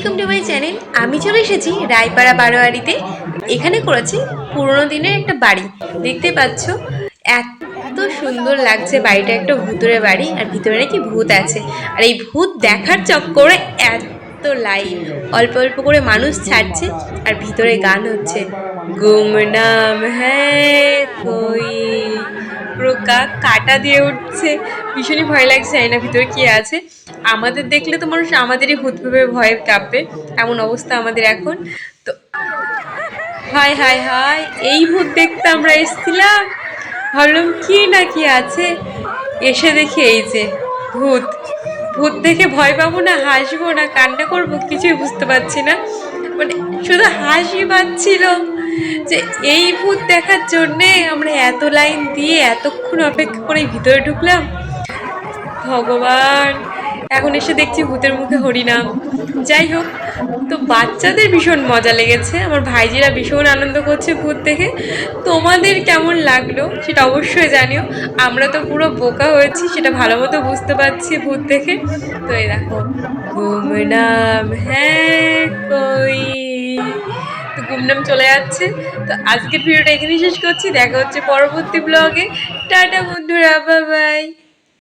Welcome to my channel. আমি চলে এসেছি রায়পাড়া বারোয়ারিতে। এখানে করেছে পুরোনো দিনের একটা বাড়ি, দেখতে পাচ্ছ। এত সুন্দর লাগছে বাড়িটা, একটা ভূতুরে বাড়ি, আর ভিতরে নাকি ভূত আছে। আর এই ভূত দেখার চক্করে এত লাইট, অল্প অল্প করে মানুষ ছাড়ছে, আর ভিতরে গান হচ্ছে গুমনাম হ্যাঁ কই। পুরো গা কাটা দিয়ে উঠছে, ভীষণই ভয় লাগছে। জানি না ভিতরে কি আছে। আমাদের দেখলে তো মানুষ আমাদেরই ভূত ভেবে ভয়ে কাঁপবে, এমন অবস্থা আমাদের এখন। তো হায় হায় হায়, এই ভূত দেখতে আমরা এসেছিলাম। ভাবলাম কি না কি আছে, এসে দেখি এই যে ভূত। ভূত দেখে ভয় পাবো না হাসবো না কান্না করবো কিছুই বুঝতে পারছি না। মানে শুধু হাসি পাচ্ছিল যে এই ভূত দেখার জন্যে আমরা এত লাইন দিয়ে এতক্ষণ অপেক্ষা করে ভিতরে ঢুকলাম। ভগবান, এখন এসে দেখছি ভূতের মুখে হরিনাম। যাই হোক, তো বাচ্চাদের ভীষণ মজা লেগেছে, আমার ভাইজিরা ভীষণ আনন্দ করছে ভূত দেখে। তোমাদের কেমন লাগলো সেটা অবশ্যই জানিও। আমরা তো পুরো বোকা হয়েছি, সেটা ভালো মতো বুঝতে পারছি ভূত দেখে। তো এই দেখো গুমনাম হ্যাঁ কই, তো গুমনাম চলে যাচ্ছে। তো আজকের ভিডিওটা এখানেই শেষ করছি, দেখা হচ্ছে পরবর্তী ব্লগে। টাটা বন্ধুরা, বাই বাই।